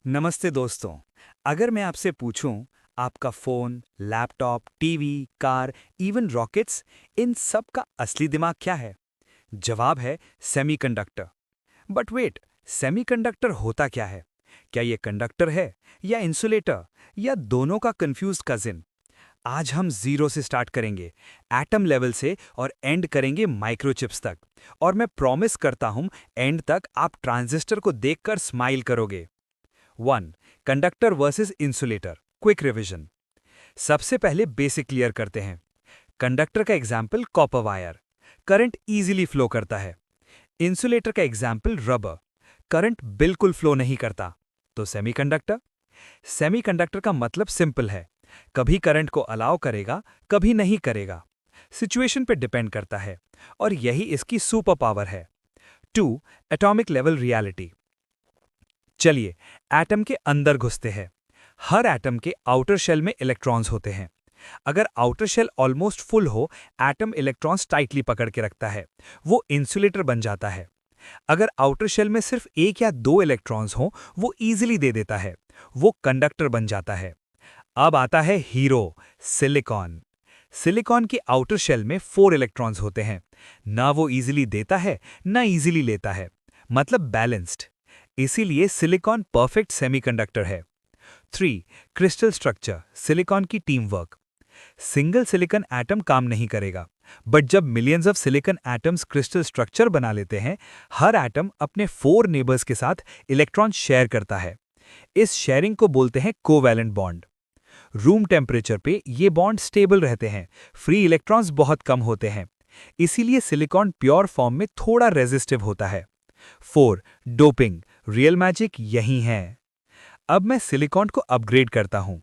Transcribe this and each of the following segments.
नमस्ते दोस्तों। अगर मैं आपसे पूछूं, आपका phone, laptop, TV, car, even rockets, इन सब का असली दिमाग क्या है? जवाब है सेमीकंडक्टर। बट वेट, सेमीकंडक्टर होता क्या है? क्या ये कंडक्टर है या इंसुलेटर या दोनों का कंफ्यूज्ड कजिन? आज हम जीरो से स्टार्ट करेंगे, एटम लेवल से, और एंड करेंगे माइक्रोचिप्स तक। और मैं प्रॉमिस करता हूं, एंड तक आप ट्रांजिस्टर को देखकर स्माइल करोगे। 1. Conductor versus insulator, quick revision. सबसे पहले बेसिक क्लियर करते हैं। कंडक्टर का example copper wire, current easily flow करता है। इंसुलेटर का एग्जाम्पल रबर, करंट बिल्कुल फ्लो नहीं करता। तो सेमीकंडक्टर? सेमीकंडक्टर का मतलब सिंपल है, कभी करंट को अलाउ करेगा, कभी नहीं करेगा। सिचुएशन पे डिपेंड करता है, और यही इसकी सुपर पावर है। 2. Atomic level reality. चलिए एटम के अंदर घुसते हैं। हर एटम के आउटर शेल में इलेक्ट्रॉन्स होते हैं। अगर आउटर शेल ऑलमोस्ट फुल हो, एटम इलेक्ट्रॉन्स टाइटली पकड़ के रखता है, वो इंसुलेटर बन जाता है। अगर आउटर शेल में सिर्फ एक या दो इलेक्ट्रॉन्स हो, वो इजीली दे देता है, वो कंडक्टर बन जाता है। अब आता है हीरो, सिलिकॉन। सिलिकॉन की आउटर शेल में 4 इलेक्ट्रॉन्स होते हैं। ना वो इजीली देता है, ना इजीली लेता है, मतलब बैलेंस्ड। इसीलिए सिलिकॉन परफेक्ट सेमीकंडक्टर है। 3. क्रिस्टल स्ट्रक्चर, सिलिकॉन की team work. Single silicon atom काम नहीं करेगा, बट जब millions of silicon atoms crystal structure बना लेते हैं, हर एटम अपने 4 नेबर्स के साथ इलेक्ट्रॉन शेयर करता है। इस शेयरिंग को बोलते हैं कोवैलेंट बॉन्ड। रूम टेम्परेचर पे ये बॉन्ड स्टेबल रहते हैं, फ्री इलेक्ट्रॉन्स बहुत कम होते हैं। इसीलिए सिलिकॉन प्योर फॉर्म में थोड़ा रेजिस्टिव होता है। 4. डोपिंग, रियल मैजिक यही है। अब मैं सिलिकॉन को अपग्रेड करता हूं।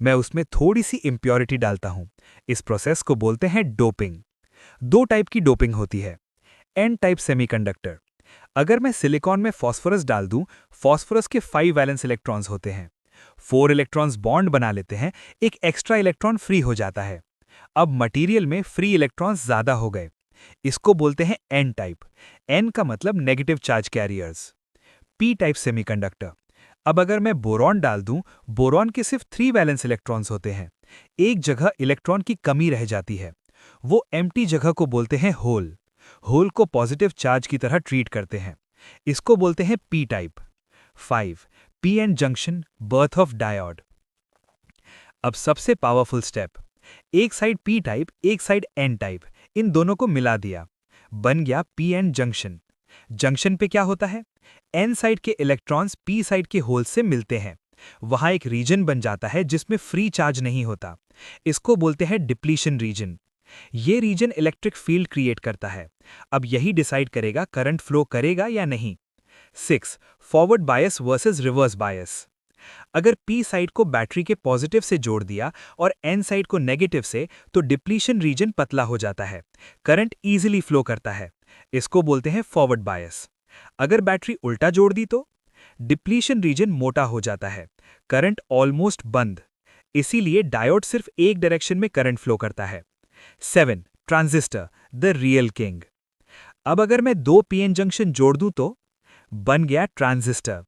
मैं उसमें थोड़ी सी इम्प्योरिटी डालता हूं। इस प्रोसेस को बोलते हैं डोपिंग। 2 टाइप की डोपिंग होती है। N type semiconductor. अगर मैं सिलिकॉन में फॉस्फोरस डाल दूं, फॉस्फोरस के 5 वैलेंस इलेक्ट्रॉन्स होते हैं। 4 इलेक्ट्रॉन्स बॉन्ड बना लेते हैं, एक एक्स्ट्रा इलेक्ट्रॉन फ्री हो जाता है। अब मटेरियल में फ्री इलेक्ट्रॉन्स ज्यादा हो गए। इसको बोलते हैं एन टाइप। एन का मतलब negative charge carriers. P type semiconductor. अब अगर मैं बोरॉन डाल दूं, बोरॉन के सिर्फ 3 वैलेंस इलेक्ट्रॉन्स होते हैं। एक जगह इलेक्ट्रॉन की कमी रह जाती है, वो एम्प्टी जगह को बोलते हैं होल। होल को पॉजिटिव चार्ज की तरह ट्रीट करते हैं। इसको बोलते हैं P type. 5. P N junction, birth of diode. अब सबसे पावरफुल स्टेप। एक साइड पी टाइप, एक साइड एन टाइप, इन दोनों को मिला दिया, बन गया पी एन जंक्शन। जंक्शन पे क्या होता है? एन साइड के इलेक्ट्रॉन्स पी साइड के होल से मिलते हैं। वहां एक रीजन बन जाता है जिसमें फ्री चार्ज नहीं होता। इसको बोलते हैं डिप्लीशन रीजन। ये रीजन इलेक्ट्रिक फील्ड क्रिएट करता है। अब यही डिसाइड करेगा करंट फ्लो करेगा या नहीं। 6. Forward bias versus reverse bias. अगर पी साइड को बैटरी के पॉजिटिव से जोड़ दिया और एन साइड को नेगेटिव से, तो डिप्लीशन रीजन पतला हो जाता है, करंट इजीली फ्लो करता है। इसको बोलते हैं फॉरवर्ड बायस। अगर बैटरी उल्टा जोड़ दी तो डिप्लीशन रीजन मोटा हो जाता है, करंट ऑलमोस्ट बंद। इसीलिए डायोड सिर्फ एक डायरेक्शन में करंट फ्लो करता है। 7. Transistor, the real king. अब अगर मैं 2 पीएन जंक्शन जोड़ दूं तो बन गया ट्रांजिस्टर।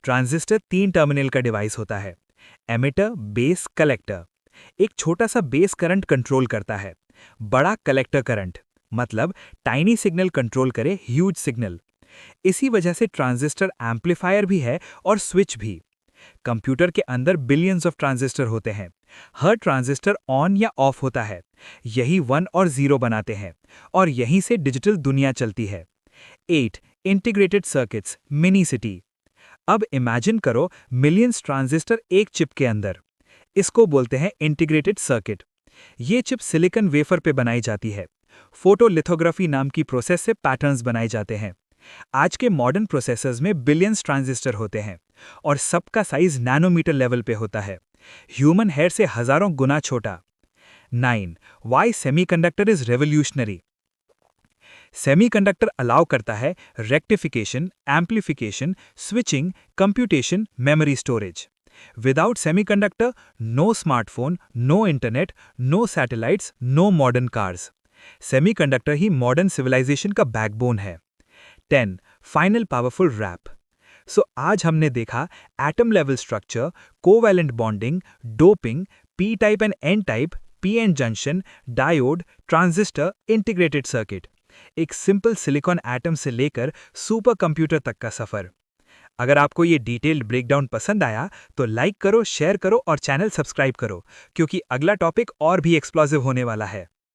ट्रांजिस्टर 3 टर्मिनल का डिवाइस होता है, एमिटर, बेस, कलेक्टर। एक छोटा सा बेस करंट कंट्रोल करता है, बड़ा कलेक्टर करंट, मतलब टाइनी सिग्नल कंट्रोल करे ह्यूज सिग्नल। इसी वजह से ट्रांजिस्टर एम्पलीफायर भी है और स्विच भी। कंप्यूटर के अंदर बिलियंस ऑफ ट्रांजिस्टर होते हैं। हर ट्रांजिस्टर ऑन या ऑफ होता है, यही 1 और 0 बनाते हैं, और यहीं से डिजिटल दुनिया चलती है। 8. Integrated circuits, mini city. अब इमेजिन करो मिलियंस ट्रांजिस्टर एक चिप के अंदर। इसको बोलते हैं इंटीग्रेटेड सर्किट। ये चिप सिलिकॉन वेफर पे बनाई जाती है। फोटोलिथोग्राफी नाम की प्रोसेस से पैटर्न्स बनाए जाते हैं। आज के मॉडर्न प्रोसेसर्स में बिलियंस ट्रांजिस्टर होते हैं, और सबका साइज नैनोमीटर लेवल पे होता है, ह्यूमन हेयर से हजारों गुना छोटा। 9. Why semiconductor is revolutionary. Semiconductor allow करता है rectification, amplification, switching, computation, memory storage. Without semiconductor, no smartphone, no internet, no satellites, no modern cars. Semiconductor ही मॉडर्न सिविलाइजेशन का बैकबोन है। 10. Final powerful rap. सो आज हमने देखा atom level structure, covalent bonding, doping, P type and N type, PN junction, diode, transistor, integrated circuit. एक simple silicon atom से लेकर super computer तक का सफर। अगर आपको ये डिटेल्ड ब्रेकडाउन पसंद आया तो लाइक करो, शेयर करो और चैनल सब्सक्राइब करो, क्योंकि अगला टॉपिक और भी एक्सप्लोसिव होने वाला है।